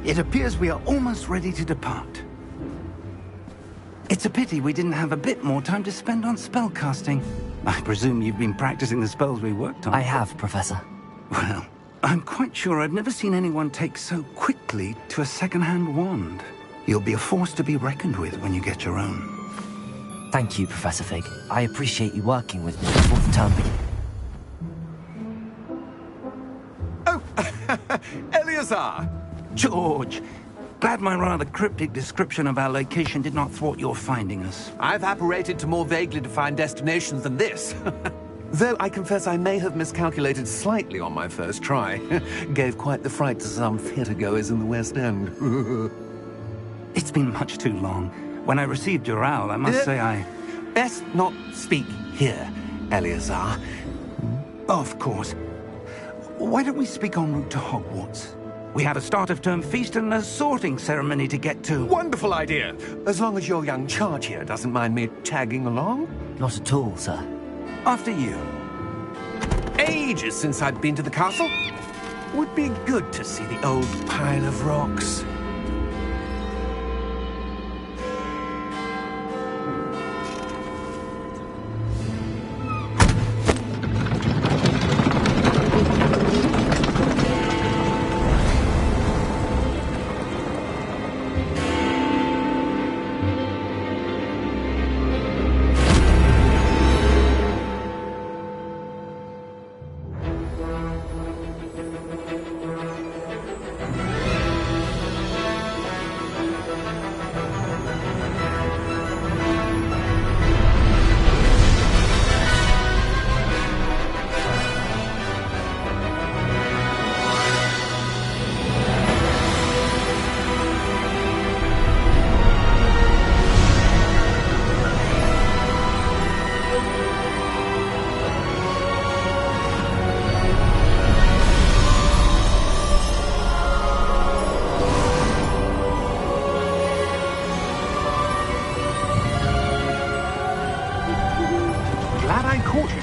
It appears we are almost ready to depart. It's a pity we didn't have a bit more time to spend on spellcasting. I presume you've been practicing the spells we worked on. I have, Professor. Well, I'm quite sure I've never seen anyone take so quickly to a second-hand wand. You'll be a force to be reckoned with when you get your own. Thank you, Professor Fig. I appreciate you working with me before the term begins. Oh, Eleazar! George, glad my rather cryptic description of our location did not thwart your finding us. I've apparated to more vaguely defined destinations than this. Though I confess I may have miscalculated slightly on my first try. Gave quite the fright to some theatre-goers in the West End. It's been much too long. When I received your owl, I must say I... Best not speak here, Eleazar. Of course. Why don't we speak en route to Hogwarts? We have a start-of-term feast and a sorting ceremony to get to. Wonderful idea! As long as your young charge here doesn't mind me tagging along. Not at all, sir. After you. Ages since I'd been to the castle. Would be good to see the old pile of rocks.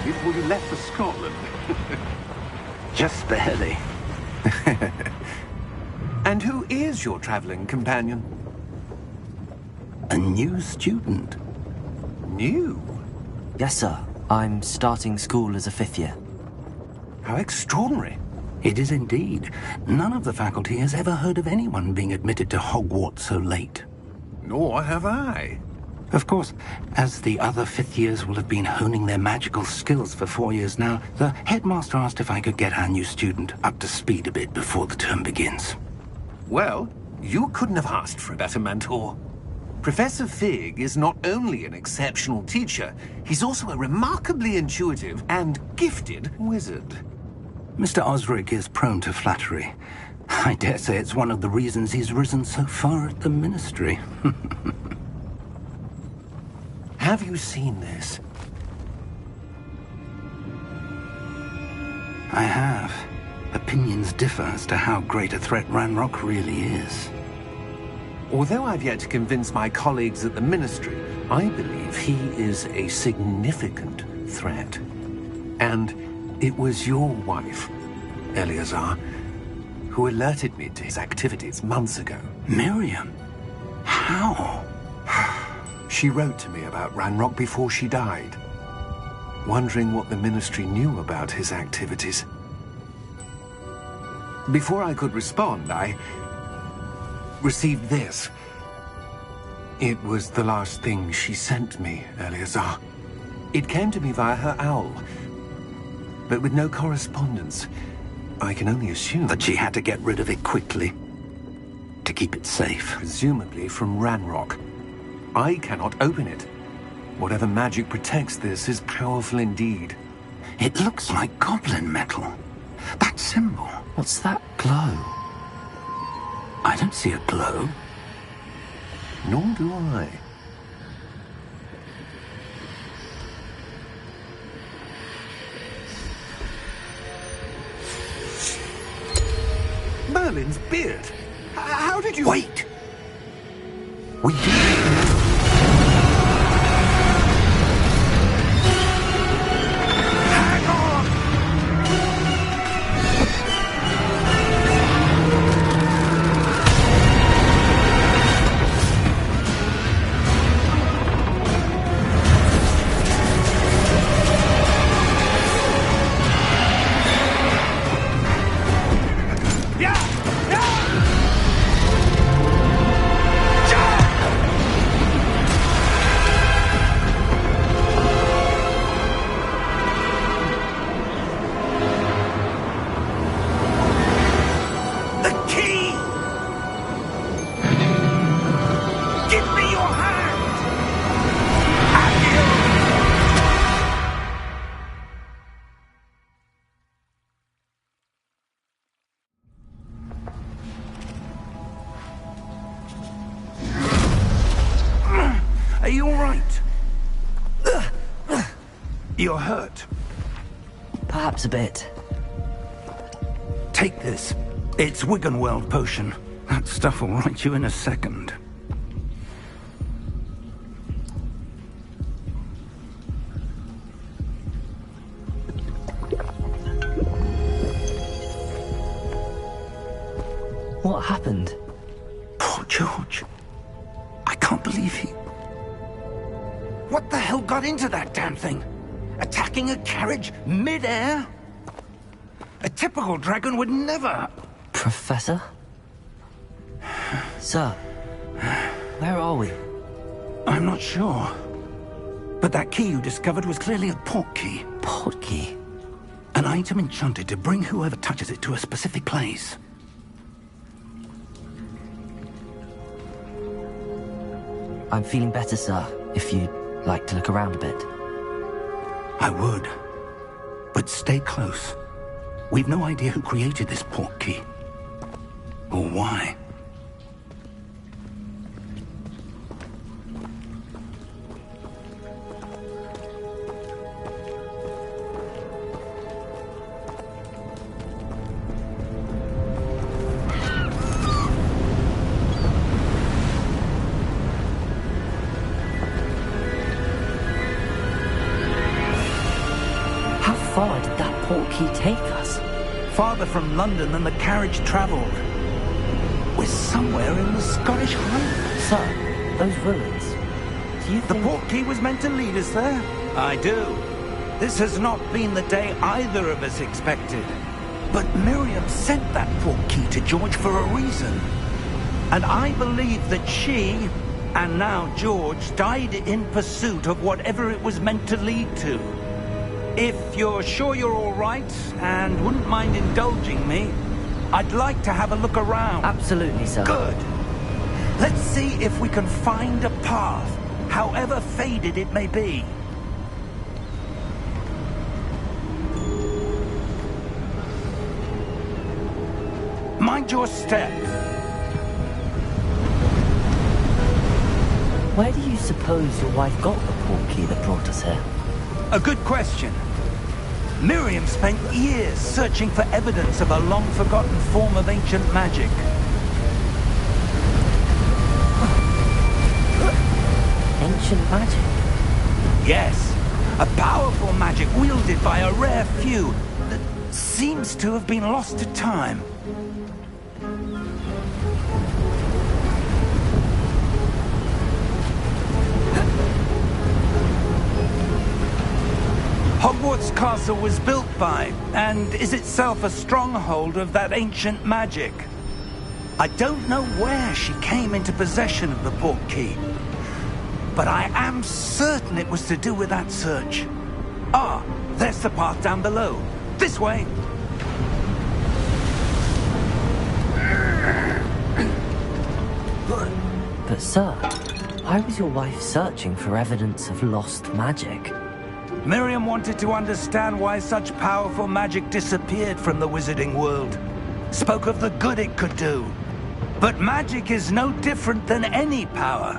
Before you left for Scotland. Just barely. And who is your traveling companion? A new student. New? Yes, sir. I'm starting school as a 5th year. How extraordinary. It is indeed. None of the faculty has ever heard of anyone being admitted to Hogwarts so late. Nor have I. Of course, as the other 5th years will have been honing their magical skills for 4 years now, the headmaster asked if I could get our new student up to speed a bit before the term begins. Well, you couldn't have asked for a better mentor. Professor Fig is not only an exceptional teacher, he's also a remarkably intuitive and gifted wizard. Mr. Osric is prone to flattery. I dare say it's one of the reasons he's risen so far at the Ministry. Have you seen this? I have. Opinions differ as to how great a threat Ranrock really is. Although I've yet to convince my colleagues at the Ministry, I believe he is a significant threat. And it was your wife, Eleazar, who alerted me to his activities months ago. Miriam? How? She wrote to me about Ranrock before she died, wondering what the Ministry knew about his activities. Before I could respond, I received this. It was the last thing she sent me, Eleazar. It came to me via her owl, but with no correspondence. I can only assume that she had to get rid of it quickly, to keep it safe. Presumably from Ranrock. I cannot open it. Whatever magic protects this is powerful indeed. It looks like goblin metal. That symbol. What's that glow? I don't see a glow. Nor do I. Merlin's beard. How did you... Wait! We do... Are you all right? You're hurt. Perhaps a bit. Take this. It's Wiggenweld potion. That stuff will right you in a second. What happened? Poor George. I can't believe he... What the hell got into that damn thing? Attacking a carriage mid-air? A typical dragon would never... Professor? Sir, where are we? I'm not sure. But that key you discovered was clearly a port key. Port key? An item enchanted to bring whoever touches it to a specific place. I'm feeling better, sir, if you'd like to look around a bit. I would. But stay close. We've no idea who created this port key. Or why. How far did that port key take us? Farther from London than the carriage travelled. We're somewhere in the Scottish Highlands. Sir, those ruins. Do you The think... port key was meant to lead us there? I do. This has not been the day either of us expected. But Miriam sent that port key to George for a reason. And I believe that she, and now George, died in pursuit of whatever it was meant to lead to. If you're sure you're all right, and wouldn't mind indulging me, I'd like to have a look around. Absolutely, sir. Good. Let's see if we can find a path, however faded it may be. Mind your step. Where do you suppose your wife got the port key that brought us here? A good question. Miriam spent years searching for evidence of a long-forgotten form of ancient magic. Ancient magic? Yes, a powerful magic wielded by a rare few that seems to have been lost to time. Hogwarts Castle was built by, and is itself a stronghold of that ancient magic. I don't know where she came into possession of the port key, but I am certain it was to do with that search. Ah, there's the path down below. This way. But sir, why was your wife searching for evidence of lost magic? Miriam wanted to understand why such powerful magic disappeared from the wizarding world. Spoke of the good it could do. But magic is no different than any power.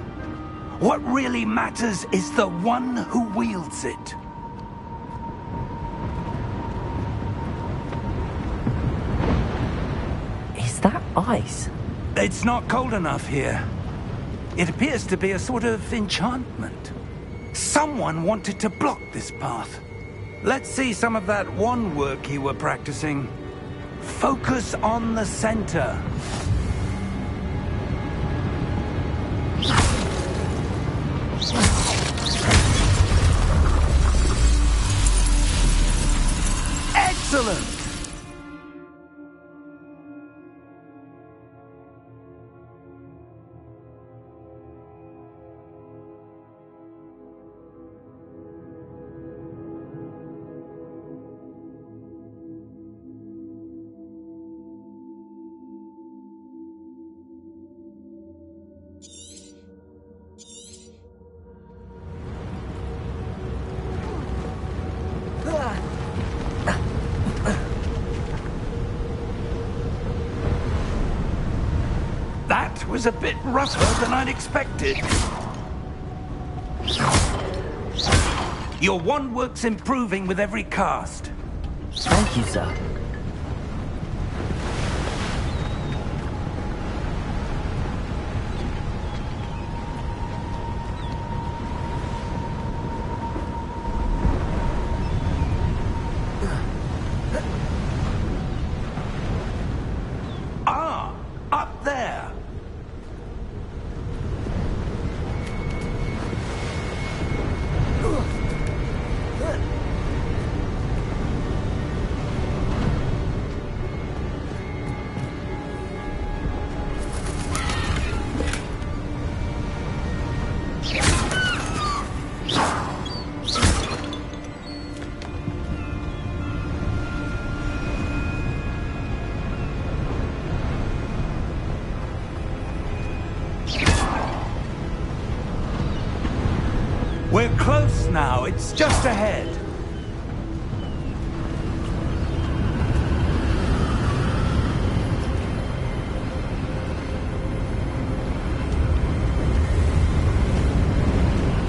What really matters is the one who wields it. Is that Ice? It's not cold enough here. It appears to be a sort of enchantment. Someone wanted to block this path. Let's see some of that wand work you were practicing. Focus on the center. Excellent! That was a bit rougher than I'd expected. Your wand work's improving with every cast. Thank you, sir. Ah, up there. We're close now. It's just ahead.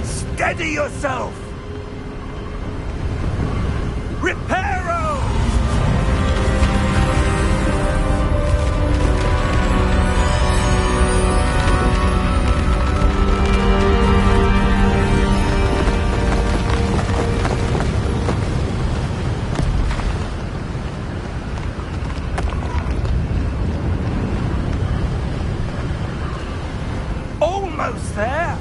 Steady yourself! Reparo! Almost there!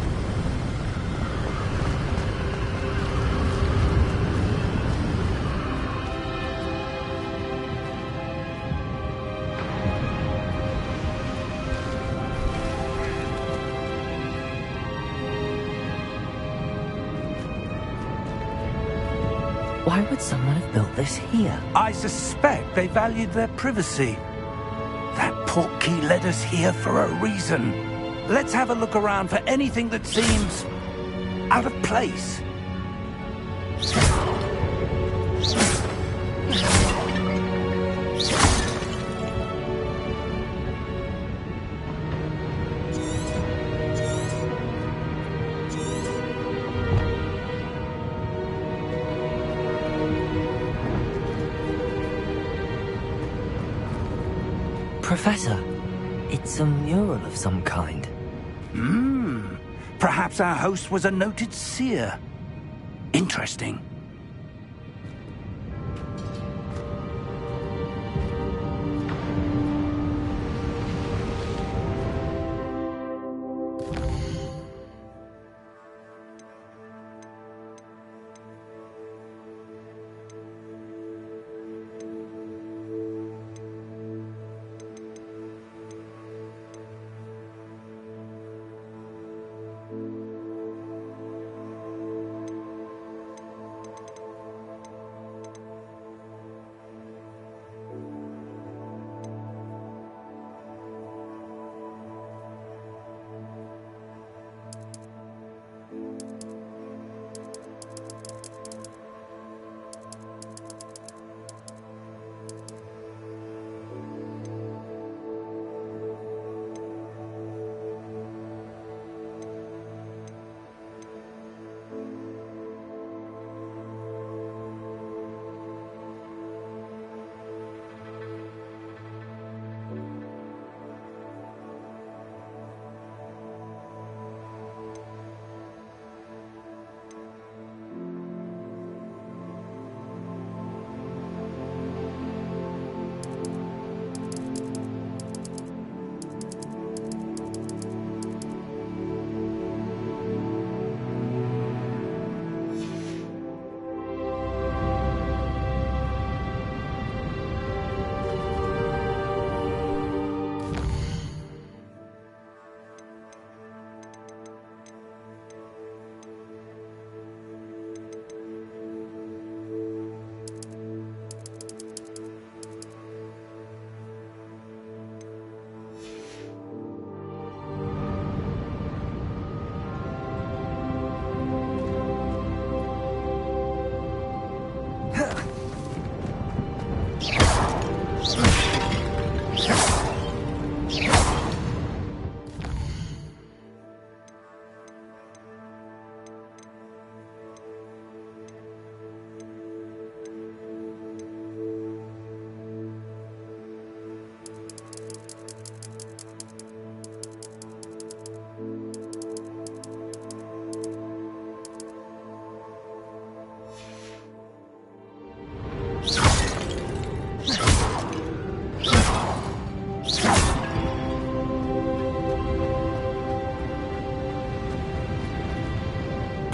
Why would someone have built this here? I suspect they valued their privacy. That portkey led us here for a reason. Let's have a look around for anything that seems out of place. Professor, it's a mural of some kind. Perhaps our host was a noted seer. Interesting.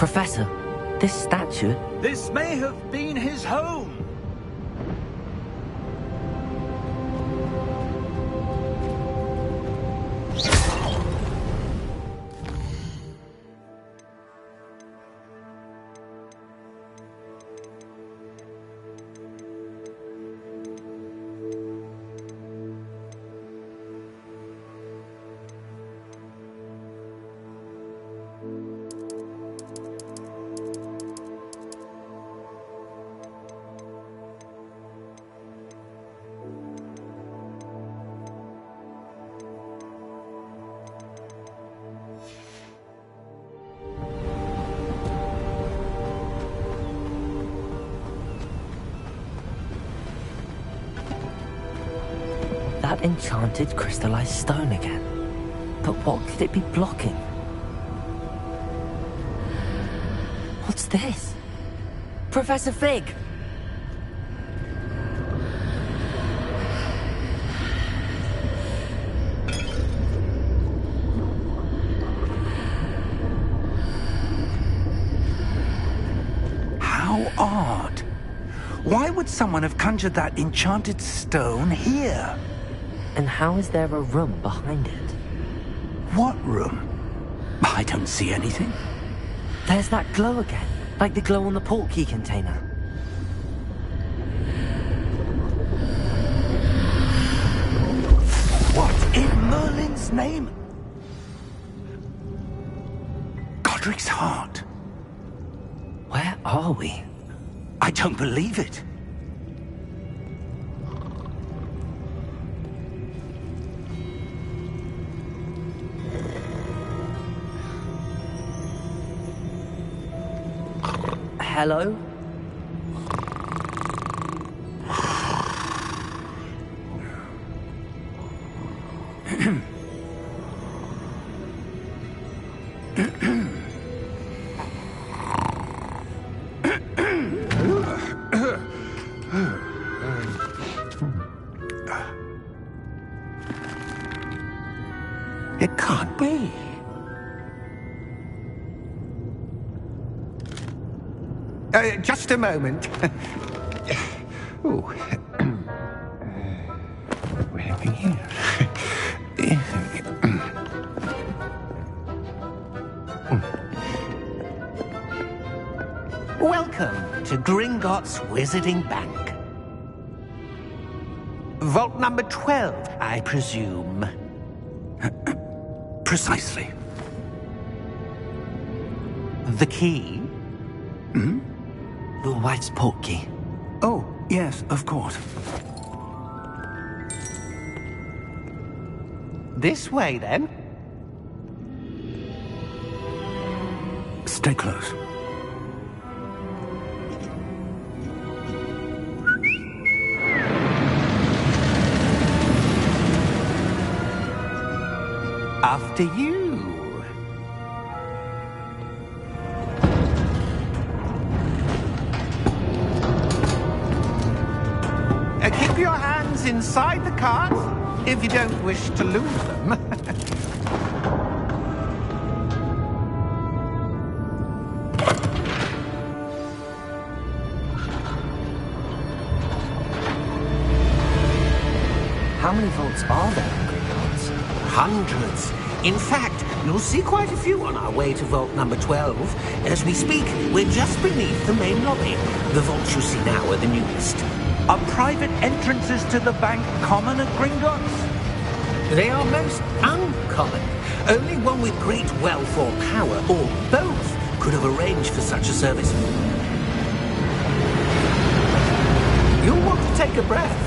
Professor, this statue... This may have been his home. That enchanted crystallized stone again. But what could it be blocking? What's this? Professor Fig! How odd. Why would someone have conjured that enchanted stone here? And how is there a room behind it? What room? I don't see anything. There's that glow again, like the glow on the portkey container. What in Merlin's name? Godric's heart. Where are we? I don't believe it. Hello? It can't be. Just a moment. Oh. What happened here? Welcome to Gringotts Wizarding Bank. Vault number 12, I presume. Precisely. The key? Hmm? Your wife's portkey. Oh, yes, of course. This way, then. Stay close. After you. Keep your hands inside the cart if you don't wish to lose them. How many vaults are there in Gringotts? Hundreds. In fact, you'll see quite a few on our way to vault number 12. As we speak, we're just beneath the main lobby. The vaults you see now are the newest. Are private entrances to the bank common at Gringotts? They are most uncommon. Only one with great wealth or power, or both, could have arranged for such a service. You'll want to take a breath.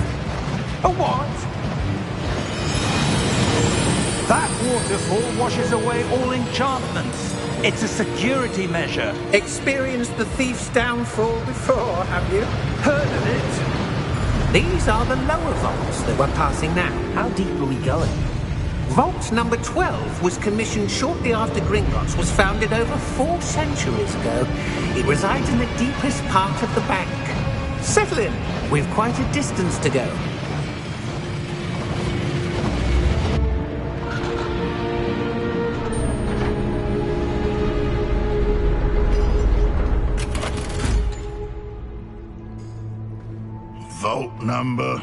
A what? That waterfall washes away all enchantments. It's a security measure. Experienced the thief's downfall before, have you? Heard of it? These are the lower vaults that we're passing now. How deep are we going? Vault number 12 was commissioned shortly after Gringotts was founded over 4 centuries ago. It resides in the deepest part of the bank. Settle in. We've quite a distance to go. number?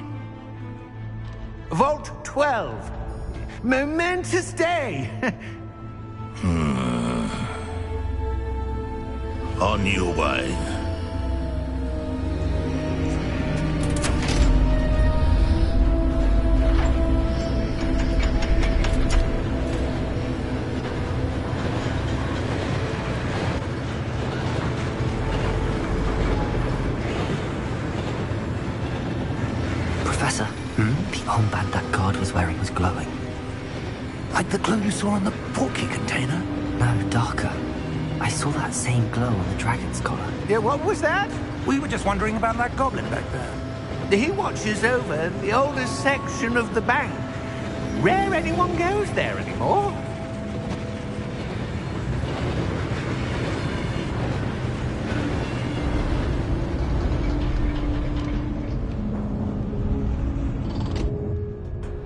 Vault 12. Momentous day. On your way. Professor, the armband that guard was wearing was glowing. Like the glow you saw on the portkey container? No, darker. I saw that same glow on the dragon's collar. Yeah, what was that? We were just wondering about that goblin back there. He watches over the oldest section of the bank. Rare anyone goes there anymore.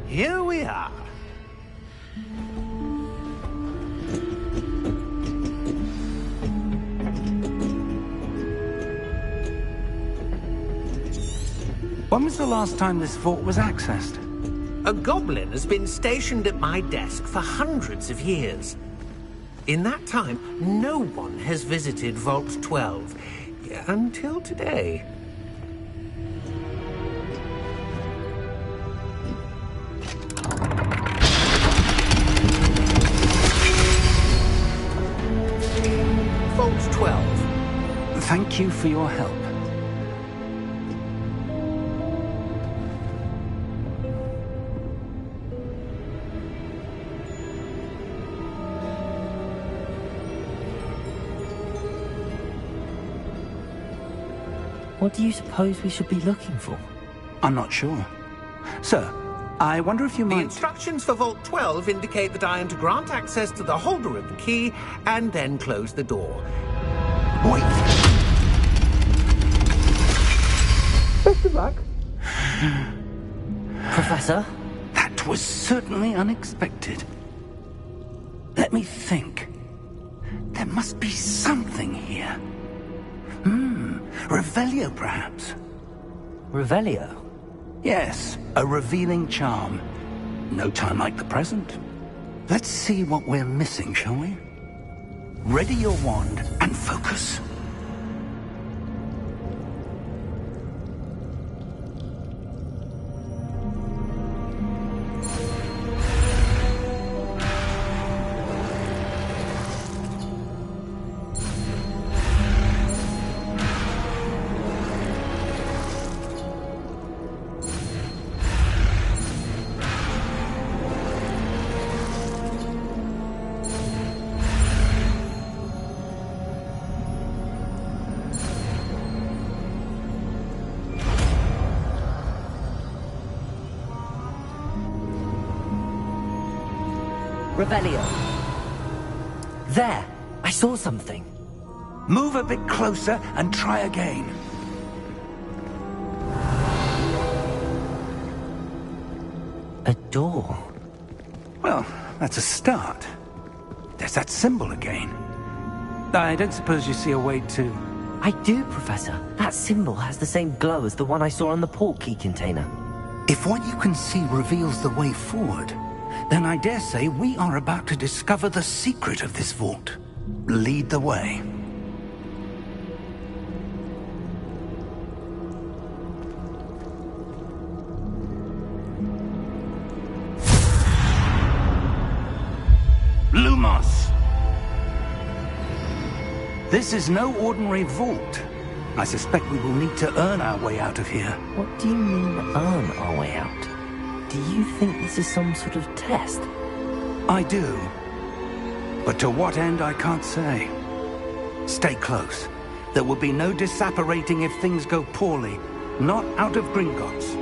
Here we are. When was the last time this vault was accessed? A goblin has been stationed at my desk for hundreds of years. In that time, no one has visited Vault 12 until today. Vault 12. Thank you for your help. What do you suppose we should be looking for? I'm not sure. Sir, I wonder if you The might... instructions for Vault 12 indicate that I am to grant access to the holder of the key and then close the door. Wait! Best of luck. Professor? That was certainly unexpected. Let me think. There must be something here. Revelio, perhaps? Revelio? Yes, a revealing charm. No time like the present. Let's see what we're missing, shall we? Ready your wand and focus. Revelio. There! I saw something. Move a bit closer and try again. A door. Well, that's a start. There's that symbol again. I don't suppose you see a way to... I do, Professor. That symbol has the same glow as the one I saw on the portkey container. If what you can see reveals the way forward, then I dare say we are about to discover the secret of this vault. Lead the way. Lumos! This is no ordinary vault. I suspect we will need to earn our way out of here. What do you mean, earn our way out? Do you think this is some sort of test? I do. But to what end, I can't say. Stay close. There will be no disapparating if things go poorly. Not out of Gringotts.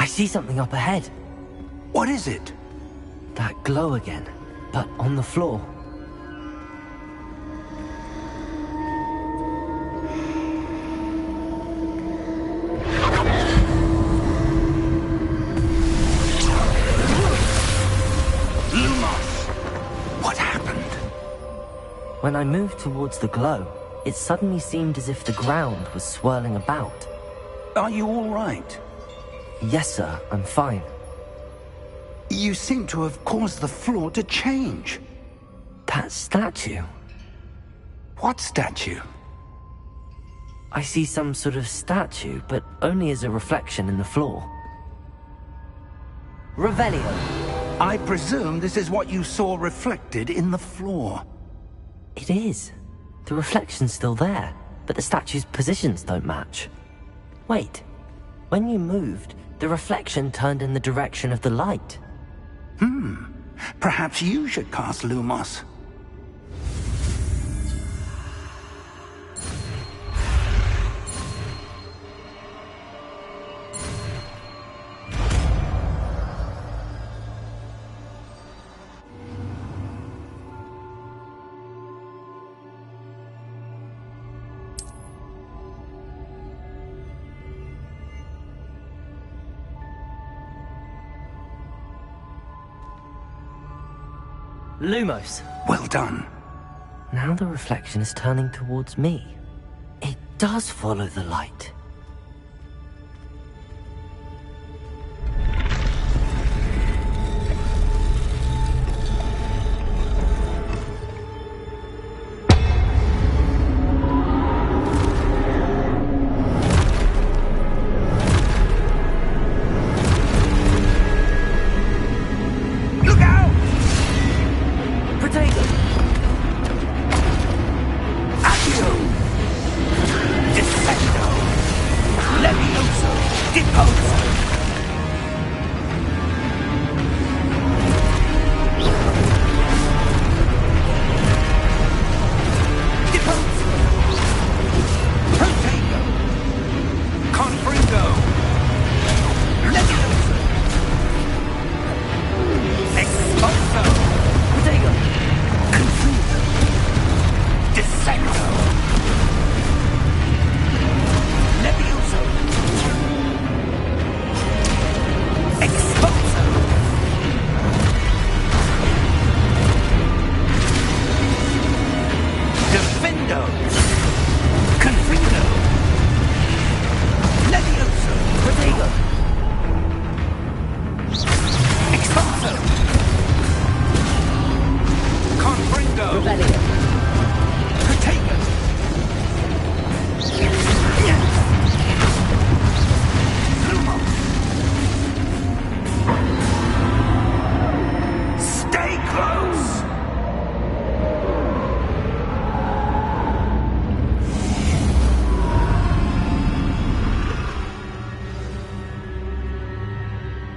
I see something up ahead. What is it? That glow again, but on the floor. What happened? When I moved towards the glow, it suddenly seemed as if the ground was swirling about. Are you all right? Yes, sir, I'm fine. You seem to have caused the floor to change. That statue. What statue? I see some sort of statue, but only as a reflection in the floor. Revelio. I presume this is what you saw reflected in the floor. It is. The reflection's still there, but the statue's positions don't match. Wait. When you moved, the reflection turned in the direction of the light. Perhaps you should cast Lumos. Lumos. Well done. Now the reflection is turning towards me. It does follow the light.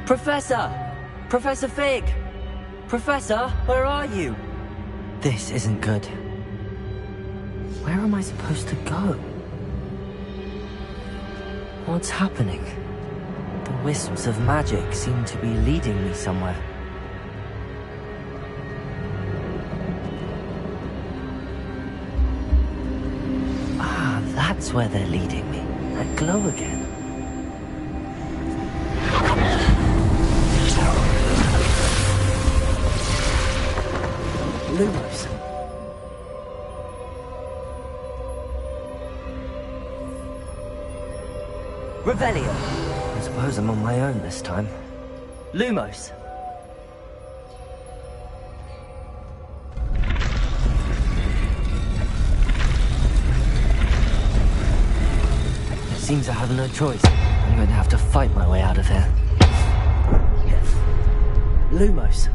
Professor! Professor Fig! Professor, where are you? This isn't good. Where am I supposed to go? What's happening? The wisps of magic seem to be leading me somewhere. Ah, that's where they're leading me. That glow again. Lumos. Revelio. I suppose I'm on my own this time. Lumos. It seems I have no choice. I'm going to have to fight my way out of here. Lumos.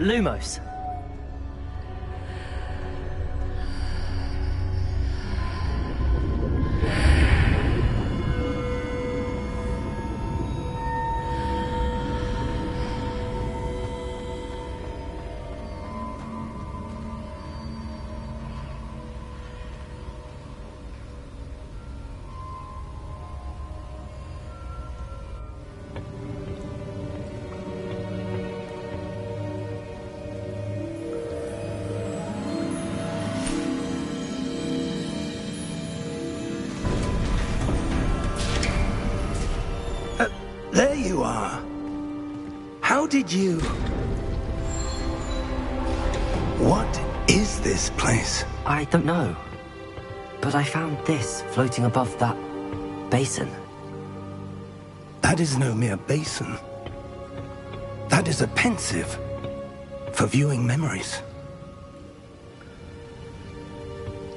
Lumos. There you are. How did you... What is this place? I don't know. But I found this floating above that basin. That is no mere basin. That is a pensive for viewing memories.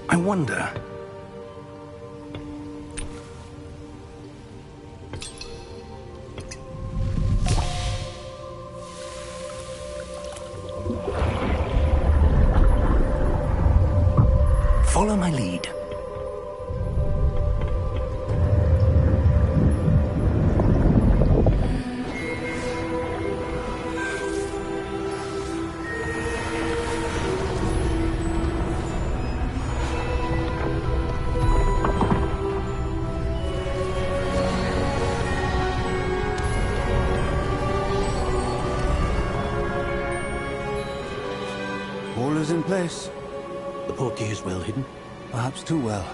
I wonder... Follow my lead. All is in place. The portkey is well hidden. Perhaps too well.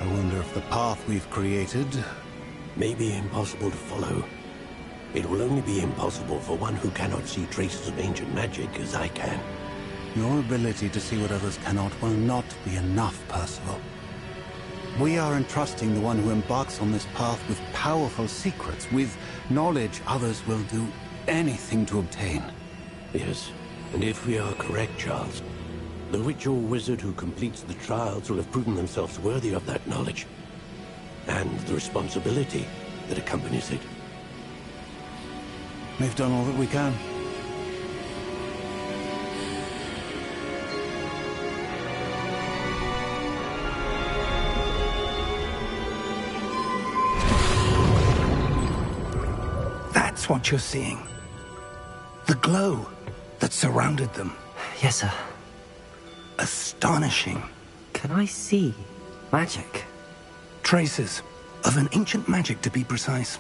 I wonder if the path we've created... May be impossible to follow. It will only be impossible for one who cannot see traces of ancient magic as I can. Your ability to see what others cannot will not be enough, Percival. We are entrusting the one who embarks on this path with powerful secrets, with knowledge others will do anything to obtain. Yes, and if we are correct, Charles, the witch or wizard who completes the trials will have proven themselves worthy of that knowledge, and the responsibility that accompanies it. We've done all that we can. That's what you're seeing. The glow that surrounded them. Yes, sir. Astonishing. Can I see magic? Traces of an ancient magic, to be precise.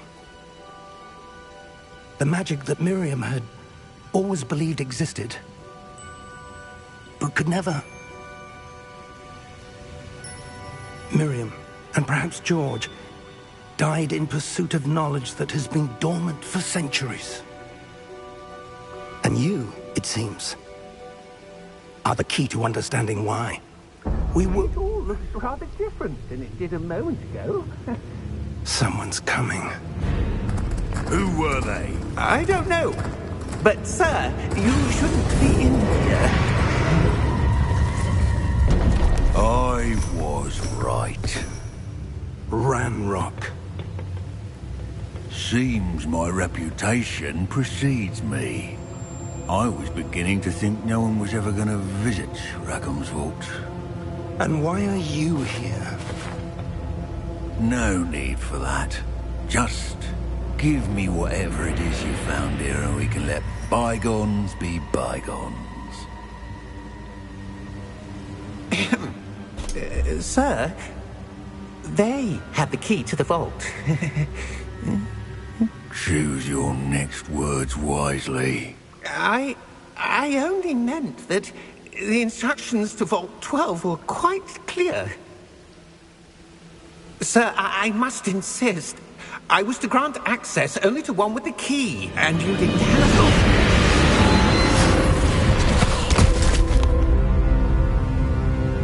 The magic that Miriam had always believed existed, but could never. Miriam, and perhaps George, died in pursuit of knowledge that has been dormant for centuries. And you, it seems, are the key to understanding why. We will... It all looks rather different than it did a moment ago. Someone's coming. Who were they? I don't know. But, sir, you shouldn't be in here. I was right. Ranrock. Seems my reputation precedes me. I was beginning to think no one was ever going to visit Rackham's vault. And why are you here? No need for that. Just give me whatever it is you found here and we can let bygones be bygones. Sir, they had the key to the vault. Choose your next words wisely. I only meant that the instructions to Vault 12 were quite clear. Sir, I must insist. I was to grant access only to one with the key, and you didn't have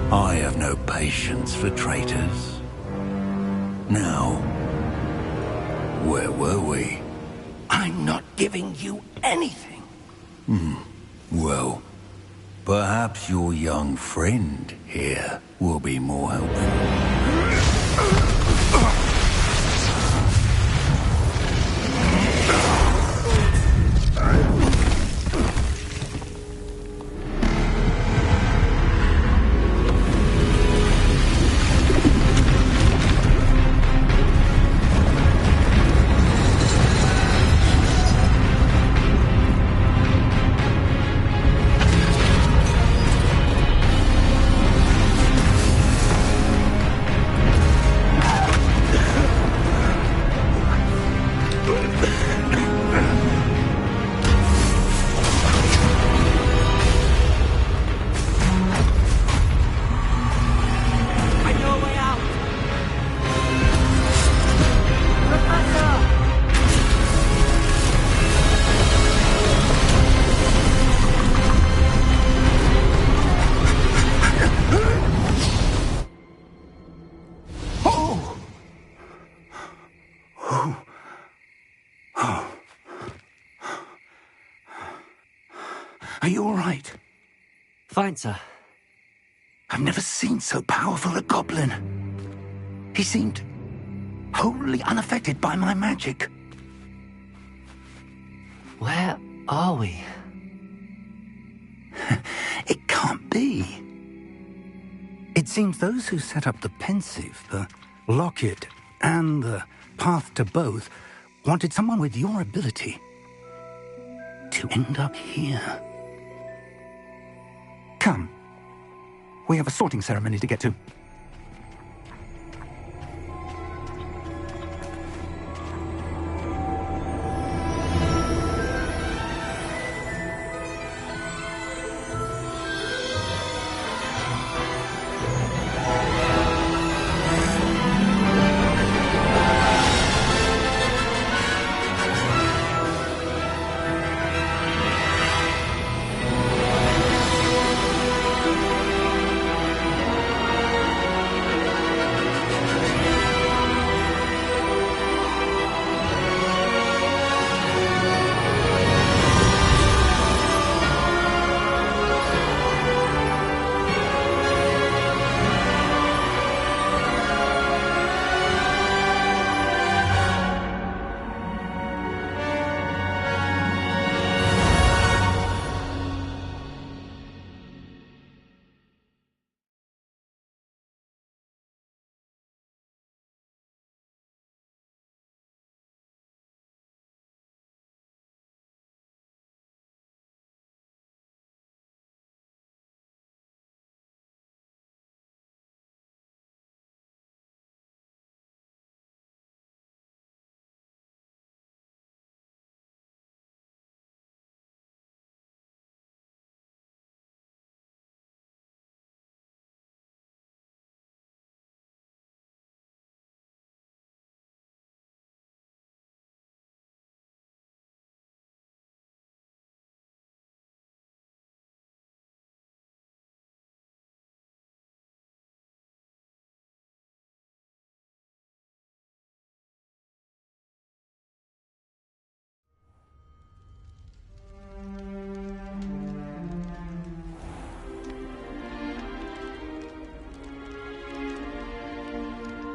it. I have no patience for traitors. Now, where were we? I'm not giving you anything. Well, perhaps your young friend here will be more helpful. Are you all right? Fine, sir. I've never seen so powerful a goblin. He seemed wholly unaffected by my magic. Where are we? It can't be. It seems those who set up the pensive, the locket, and the path to both wanted someone with your ability to end up here. Come. We have a sorting ceremony to get to.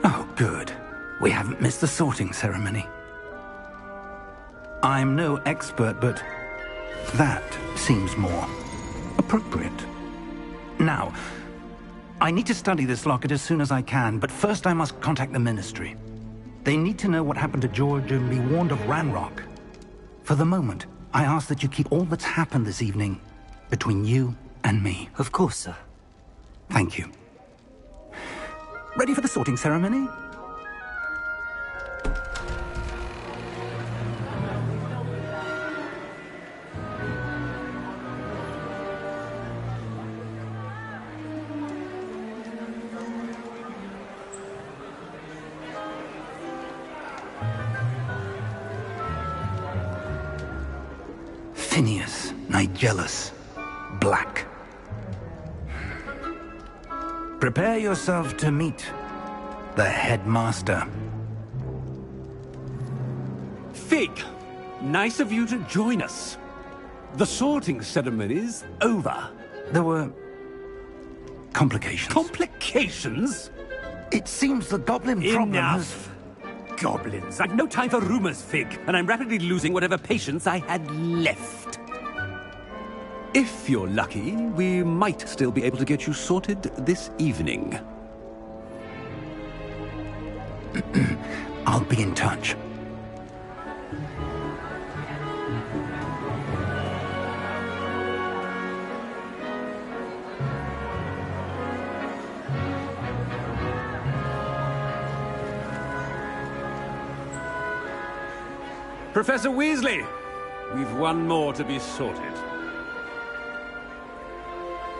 Oh, good. We haven't missed the sorting ceremony. I'm no expert, but that seems more appropriate. Now, I need to study this locket as soon as I can, but first I must contact the Ministry. They need to know what happened to George and be warned of Ranrock. For the moment, I ask that you keep all that's happened this evening between you and me. Of course, sir. Thank you. Ready for the sorting ceremony? Phineas, Nigellus, Black. Prepare yourself to meet the headmaster. Fig, nice of you to join us. The sorting ceremony's over. There were complications. Complications? It seems the goblin problem has... Enough! Goblins. I've no time for rumors, Fig, and I'm rapidly losing whatever patience I had left. If you're lucky, we might still be able to get you sorted this evening. I'll be in touch. Professor Weasley, we've one more to be sorted.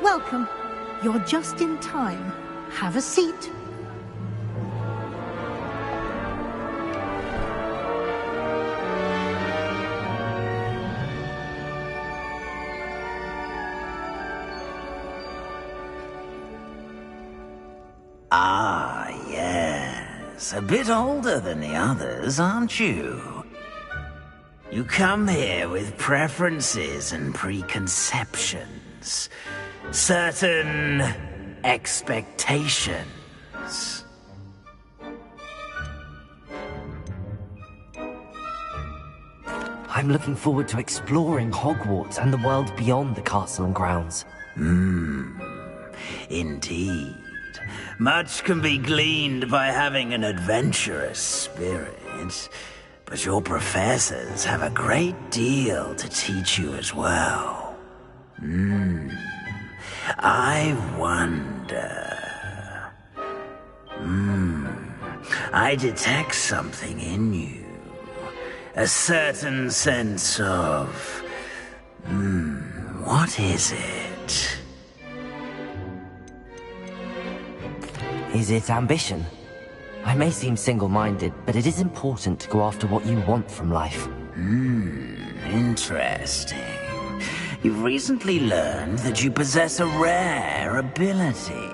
Welcome. You're just in time. Have a seat. Ah, yes. A bit older than the others, aren't you? You come here with preferences and preconceptions. Certain expectations. I'm looking forward to exploring Hogwarts and the world beyond the castle and grounds. Indeed. Much can be gleaned by having an adventurous spirit, but your professors have a great deal to teach you as well. I wonder... I detect something in you. A certain sense of... what is it? Is it ambition? I may seem single-minded, but it is important to go after what you want from life. Interesting. You've recently learned that you possess a rare ability.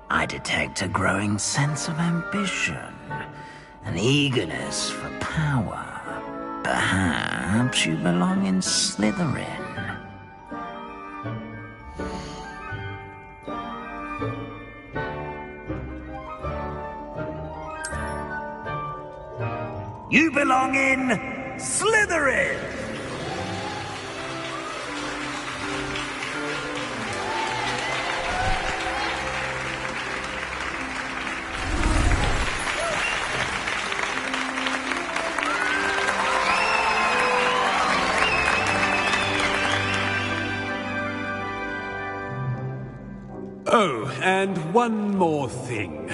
I detect a growing sense of ambition, an eagerness for power. Perhaps you belong in Slytherin. You belong in Slytherin! Oh, and one more thing.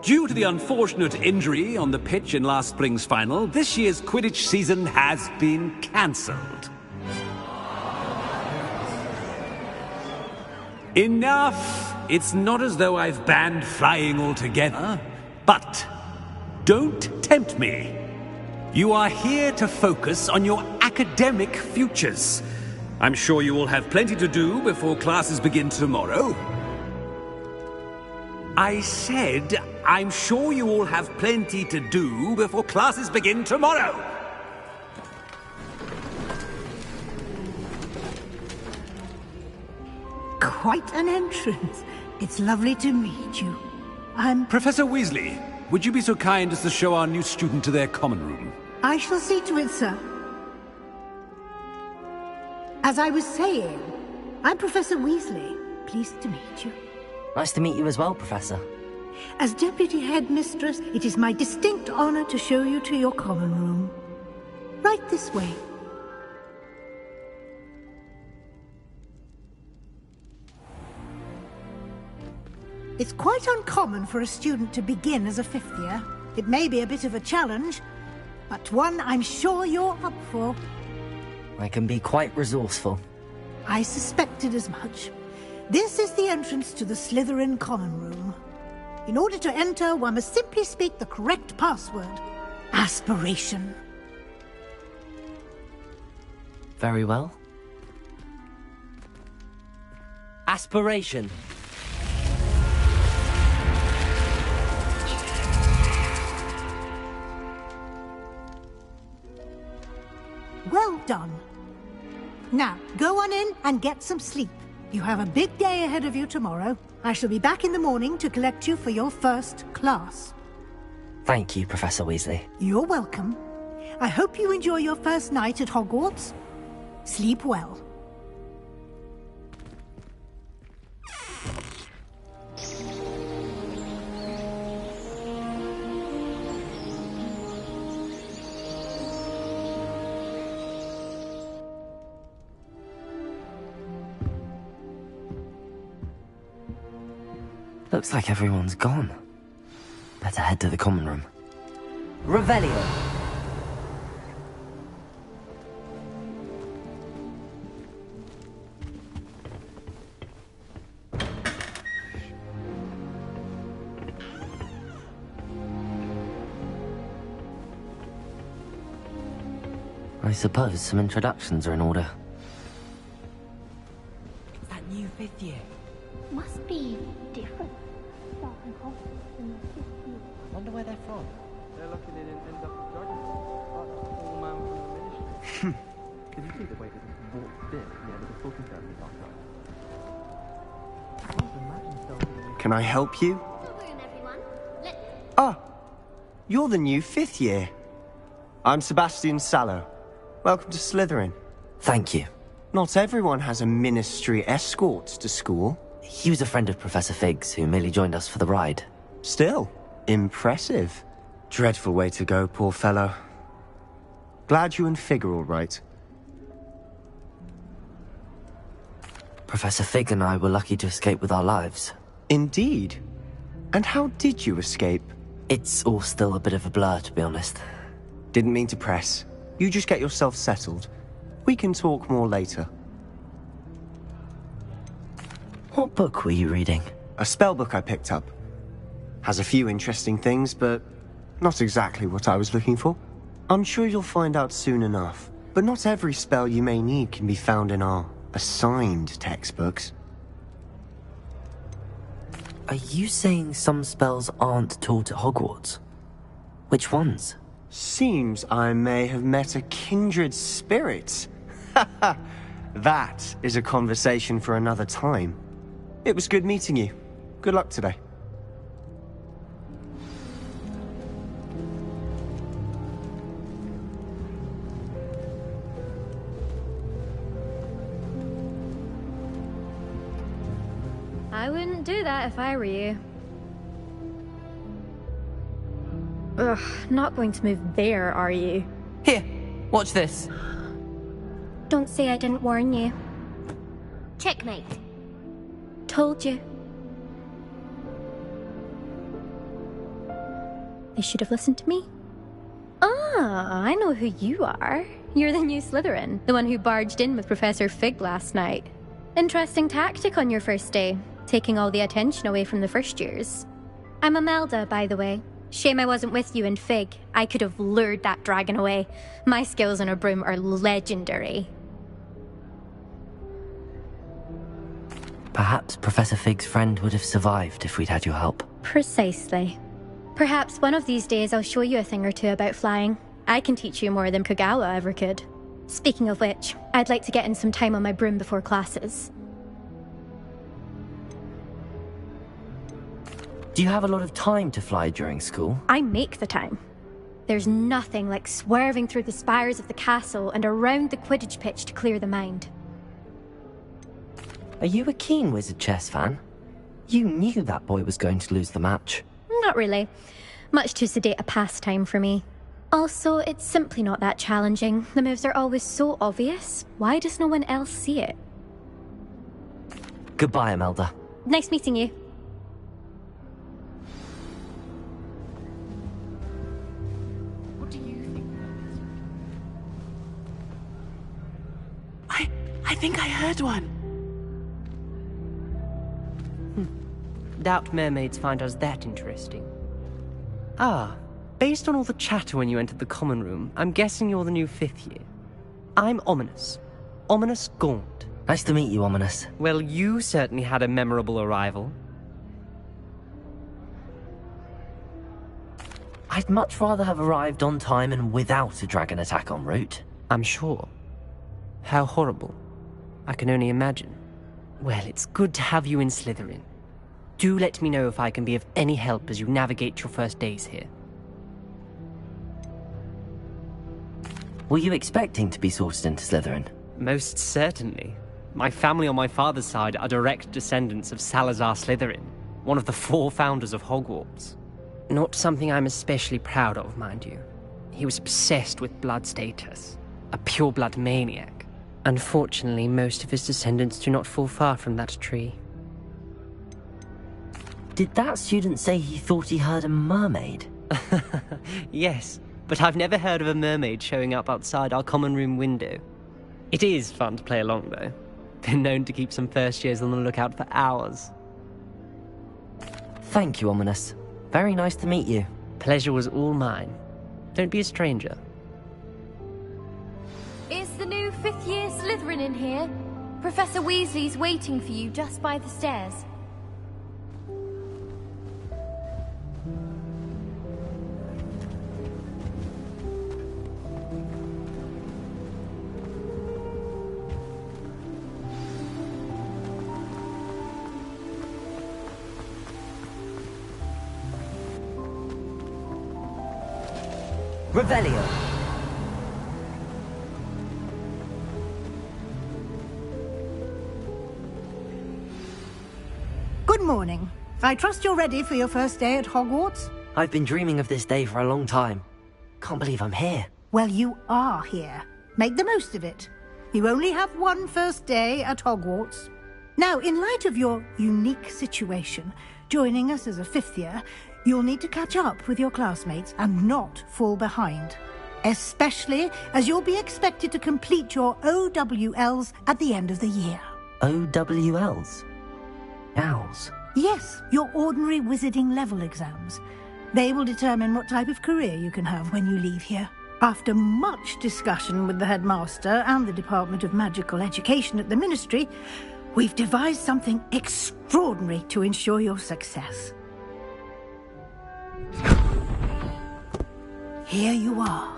Due to the unfortunate injury on the pitch in last spring's final, this year's Quidditch season has been cancelled. Enough! It's not as though I've banned flying altogether, but don't tempt me. You are here to focus on your academic futures. I'm sure you will have plenty to do before classes begin tomorrow. I said, I'm sure you all have plenty to do before classes begin tomorrow. Quite an entrance. It's lovely to meet you. Professor Weasley, would you be so kind as to show our new student to their common room? I shall see to it, sir. As I was saying, I'm Professor Weasley. Pleased to meet you. Nice to meet you as well, Professor. As Deputy Headmistress, it is my distinct honor to show you to your common room. Right this way. It's quite uncommon for a student to begin as a fifth year. It may be a bit of a challenge, but one I'm sure you're up for. I can be quite resourceful. I suspected as much. This is the entrance to the Slytherin common room. In order to enter, one must simply speak the correct password. Aspiration. Very well. Aspiration. Well done. Now, go on in and get some sleep. You have a big day ahead of you tomorrow. I shall be back in the morning to collect you for your first class. Thank you, Professor Weasley. You're welcome. I hope you enjoy your first night at Hogwarts. Sleep well. Looks like everyone's gone. Better head to the common room. Revelio! I suppose some introductions are in order. That new fifth year. Must be different. Starting off in the fifth year. Wonder where they're from. They're looking in end up the judges. All man from the ministry. Can I help you? Ah, you're the new 5th year. I'm Sebastian Sallow. Welcome to Slytherin. Thank you. Not everyone has a ministry escort to school. He was a friend of Professor Fig's who merely joined us for the ride. Still, impressive. Dreadful way to go, poor fellow. Glad you and Fig are all right. Professor Fig and I were lucky to escape with our lives. Indeed. And how did you escape? It's all still a bit of a blur, to be honest. Didn't mean to press. You just get yourself settled. We can talk more later. What book were you reading? A spell book I picked up. Has a few interesting things, but not exactly what I was looking for. I'm sure you'll find out soon enough. But not every spell you may need can be found in our assigned textbooks. Are you saying some spells aren't taught at Hogwarts? Which ones? Seems I may have met a kindred spirit. That is a conversation for another time. It was good meeting you. Good luck today. I wouldn't do that if I were you. Ugh, not going to move there, are you? Here, watch this. Don't say I didn't warn you. Checkmate. Told you. They should have listened to me. Ah, I know who you are. You're the new Slytherin, the one who barged in with Professor Fig last night. Interesting tactic on your first day, taking all the attention away from the first years. I'm Imelda, by the way. Shame I wasn't with you and Fig. I could have lured that dragon away. My skills on a broom are legendary. Perhaps Professor Fig's friend would have survived if we'd had your help. Precisely. Perhaps one of these days I'll show you a thing or two about flying. I can teach you more than Kogawa ever could. Speaking of which, I'd like to get in some time on my broom before classes. Do you have a lot of time to fly during school? I make the time. There's nothing like swerving through the spires of the castle and around the Quidditch pitch to clear the mind. Are you a keen Wizard chess fan? You knew that boy was going to lose the match. Not really. Much too sedate a pastime for me. Also, it's simply not that challenging. The moves are always so obvious. Why does no one else see it? Goodbye, Imelda. Nice meeting you. What do you think? I think I heard one. Doubt mermaids find us that interesting. Ah, based on all the chatter when you entered the common room, I'm guessing you're the new 5th year. I'm Ominous. Ominous Gaunt. Nice to meet you, Ominous. Well, you certainly had a memorable arrival. I'd much rather have arrived on time and without a dragon attack en route. I'm sure. How horrible. I can only imagine. Well, it's good to have you in Slytherin. Do let me know if I can be of any help as you navigate your first days here. Were you expecting to be sorted into Slytherin? Most certainly. My family on my father's side are direct descendants of Salazar Slytherin, one of the 4 founders of Hogwarts. Not something I'm especially proud of, mind you. He was obsessed with blood status, a pure-blood maniac. Unfortunately, most of his descendants do not fall far from that tree. Did that student say he thought he heard a mermaid? Yes, but I've never heard of a mermaid showing up outside our common room window. It is fun to play along, though. Been known to keep some first years on the lookout for hours. Thank you, Ominous. Very nice to meet you. Pleasure was all mine. Don't be a stranger. Is the new 5th year Slytherin in here? Professor Weasley's waiting for you just by the stairs. Revelio. Good morning. I trust you're ready for your first day at Hogwarts? I've been dreaming of this day for a long time. Can't believe I'm here. Well, you are here. Make the most of it. You only have one first day at Hogwarts. Now, in light of your unique situation, joining us as a fifth year, you'll need to catch up with your classmates and not fall behind. Especially as you'll be expected to complete your OWLs at the end of the year. OWLs? Owls? Yes, your ordinary wizarding level exams. They will determine what type of career you can have when you leave here. After much discussion with the headmaster and the Department of Magical Education at the Ministry, we've devised something extraordinary to ensure your success. Here you are.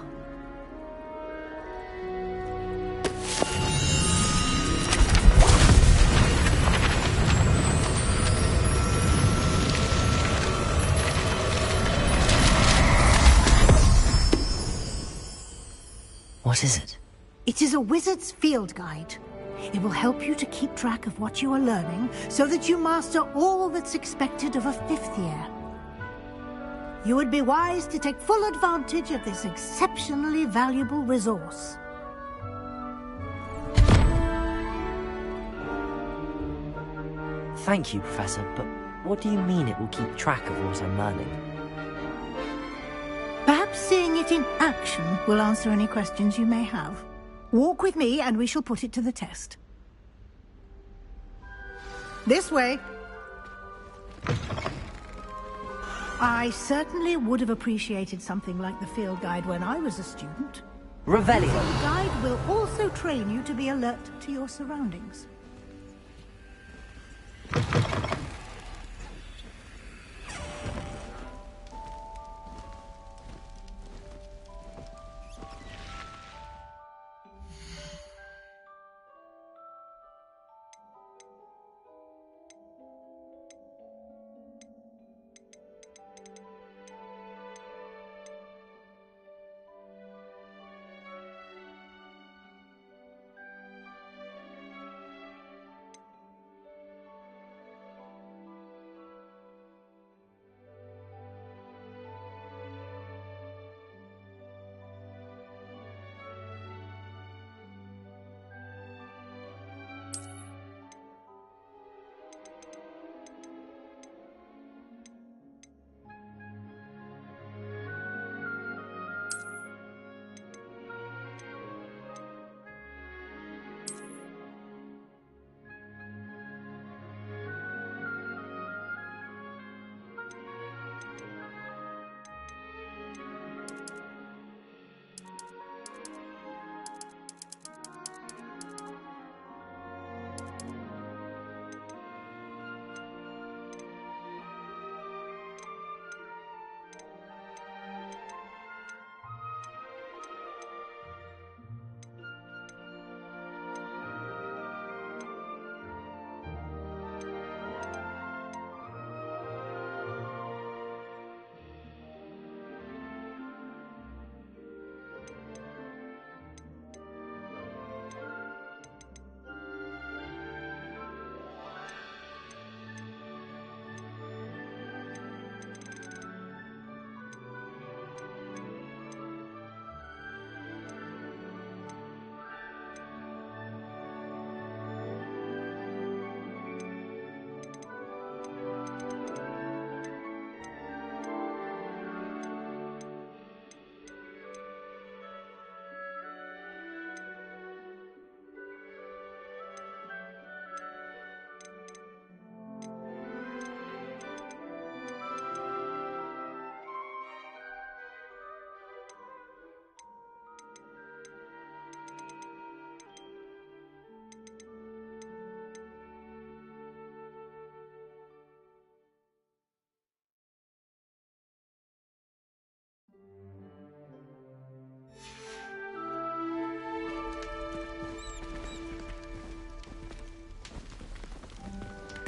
What is it? It is a wizard's field guide. It will help you to keep track of what you are learning so that you master all that's expected of a fifth year. You would be wise to take full advantage of this exceptionally valuable resource. Thank you, Professor, but what do you mean it will keep track of what I'm learning? Perhaps seeing it in action will answer any questions you may have. Walk with me and we shall put it to the test. This way. I certainly would have appreciated something like the field guide when I was a student. Revelio. The guide will also train you to be alert to your surroundings.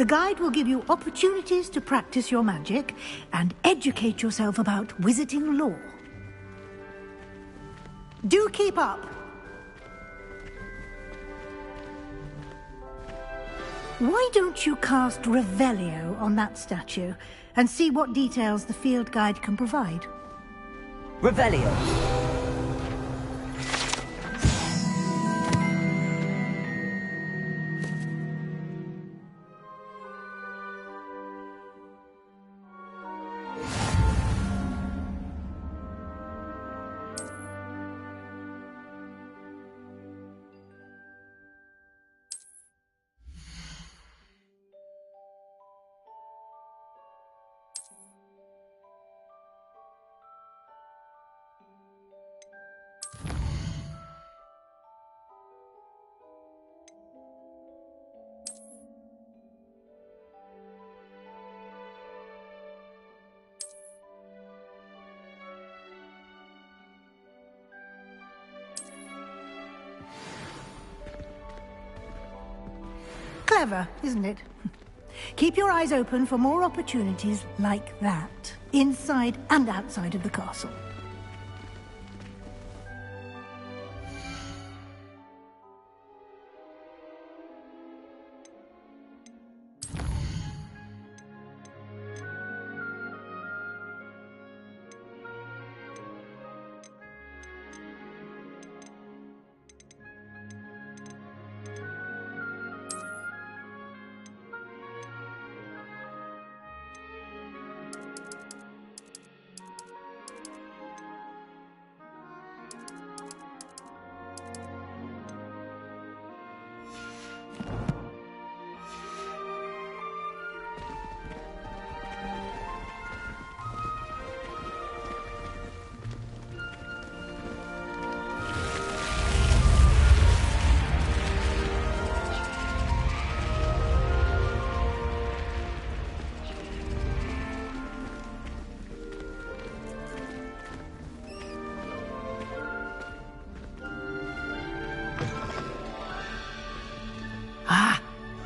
The guide will give you opportunities to practice your magic and educate yourself about wizarding lore. Do keep up. Why don't you cast Revelio on that statue and see what details the field guide can provide? Revelio. Clever, isn't it? Keep your eyes open for more opportunities like that, inside and outside of the castle.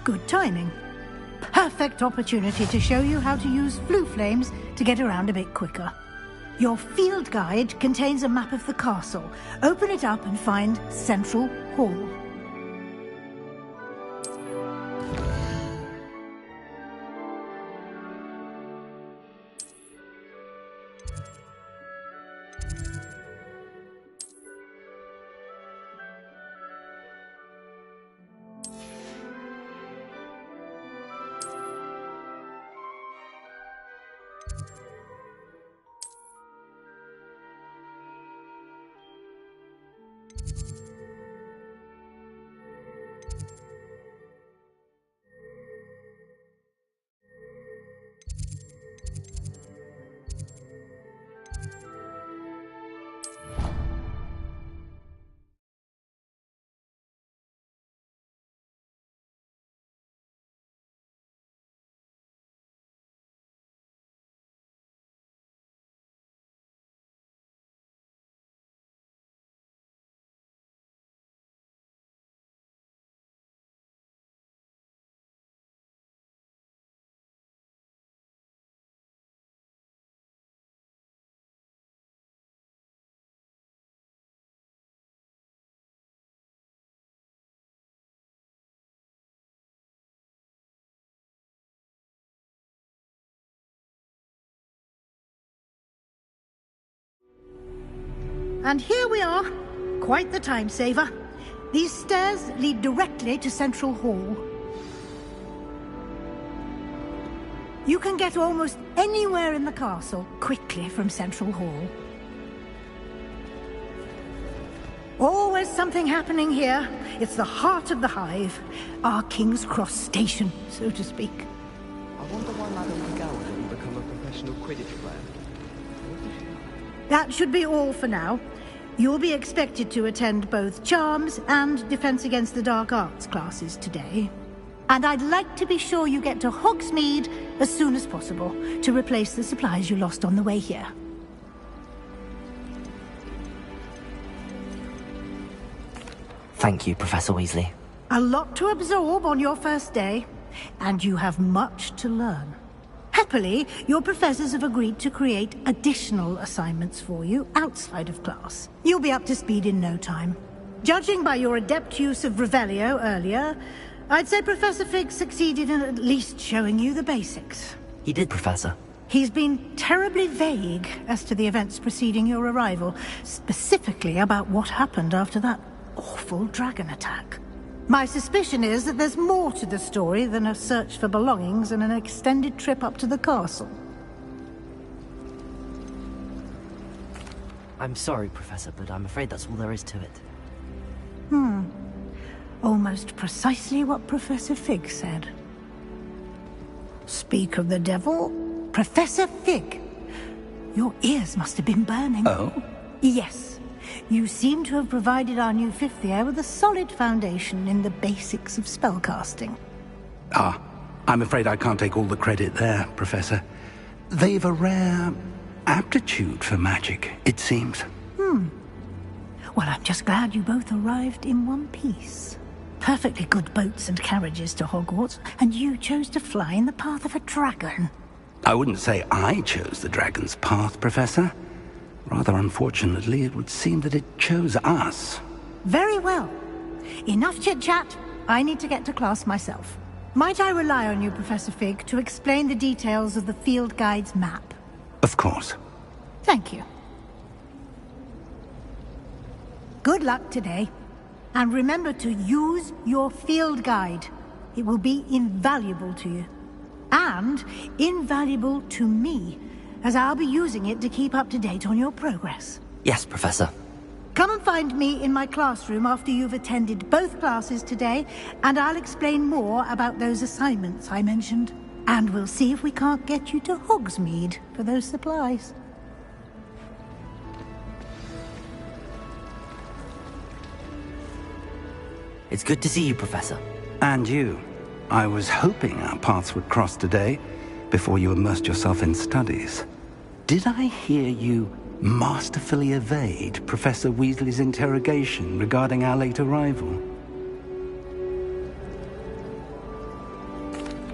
Good timing. Perfect opportunity to show you how to use flue flames to get around a bit quicker. Your field guide contains a map of the castle. Open it up and find Central Hall. And here we are. Quite the time saver. These stairs lead directly to Central Hall. You can get almost anywhere in the castle quickly from Central Hall. Always something happening here. It's the heart of the hive. Our King's Cross station, so to speak. I wonder why Madame McGowan didn't become a professional Quidditch player. That should be all for now. You'll be expected to attend both Charms and Defense Against the Dark Arts classes today. And I'd like to be sure you get to Hogsmeade as soon as possible to replace the supplies you lost on the way here. Thank you, Professor Weasley. A lot to absorb on your first day, and you have much to learn. Happily, your professors have agreed to create additional assignments for you outside of class. You'll be up to speed in no time. Judging by your adept use of Revelio earlier, I'd say Professor Fig succeeded in at least showing you the basics. He did, Professor. He's been terribly vague as to the events preceding your arrival, specifically about what happened after that awful dragon attack. My suspicion is that there's more to the story than a search for belongings and an extended trip up to the castle. I'm sorry, Professor, but I'm afraid that's all there is to it. Almost precisely what Professor Fig said. Speak of the devil, Professor Fig. Your ears must have been burning. Oh? Yes. You seem to have provided our new fifth year with a solid foundation in the basics of spellcasting. Ah, I'm afraid I can't take all the credit there, Professor. They've a rare aptitude for magic, it seems. Well, I'm just glad you both arrived in one piece. Perfectly good boats and carriages to Hogwarts, and you chose to fly in the path of a dragon. I wouldn't say I chose the dragon's path, Professor. Rather unfortunately, it would seem that it chose us. Very well. Enough chit-chat. I need to get to class myself. Might I rely on you, Professor Fig, to explain the details of the field guide's map? Of course. Thank you. Good luck today. And remember to use your field guide. It will be invaluable to you. And invaluable to me, as I'll be using it to keep up to date on your progress. Yes, Professor. Come and find me in my classroom after you've attended both classes today, and I'll explain more about those assignments I mentioned. And we'll see if we can't get you to Hogsmeade for those supplies. It's good to see you, Professor. And you. I was hoping our paths would cross today, before you immersed yourself in studies. Did I hear you masterfully evade Professor Weasley's interrogation regarding our late arrival?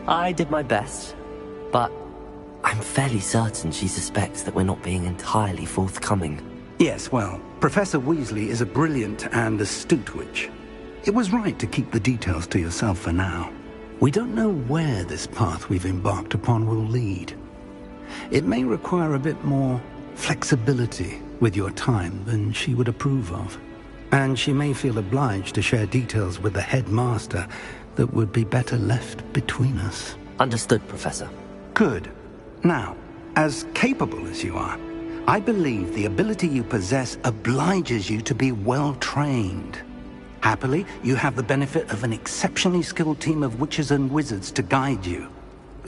I did my best, but I'm fairly certain she suspects that we're not being entirely forthcoming. Yes, well, Professor Weasley is a brilliant and astute witch. It was right to keep the details to yourself for now. We don't know where this path we've embarked upon will lead. It may require a bit more flexibility with your time than she would approve of. And she may feel obliged to share details with the headmaster that would be better left between us. Understood, Professor. Good. Now, as capable as you are, I believe the ability you possess obliges you to be well trained. Happily, you have the benefit of an exceptionally skilled team of witches and wizards to guide you.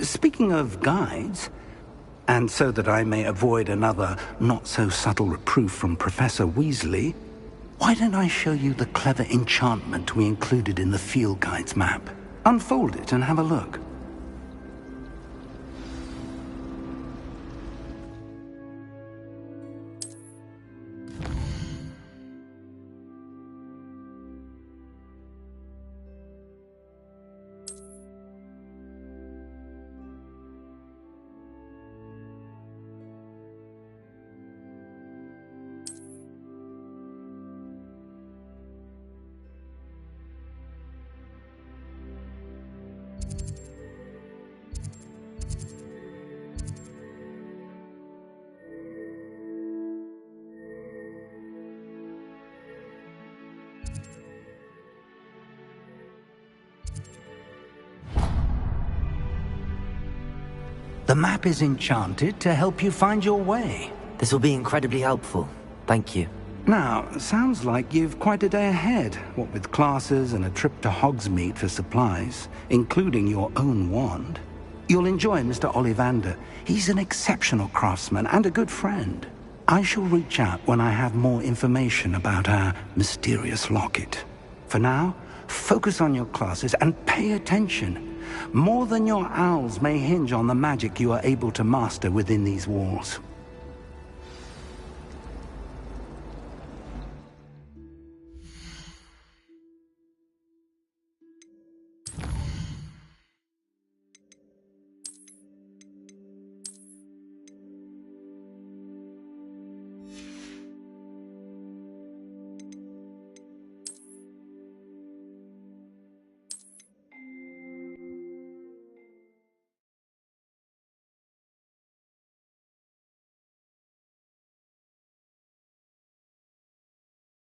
Speaking of guides, and so that I may avoid another not-so-subtle reproof from Professor Weasley, why don't I show you the clever enchantment we included in the field guide's map? Unfold it and have a look. The map is enchanted to help you find your way. This will be incredibly helpful. Thank you. Now, sounds like you've quite a day ahead, what with classes and a trip to Hogsmeade for supplies, including your own wand. You'll enjoy Mr. Ollivander. He's an exceptional craftsman and a good friend. I shall reach out when I have more information about our mysterious locket. For now, focus on your classes and pay attention. More than your owls may hinge on the magic you are able to master within these walls.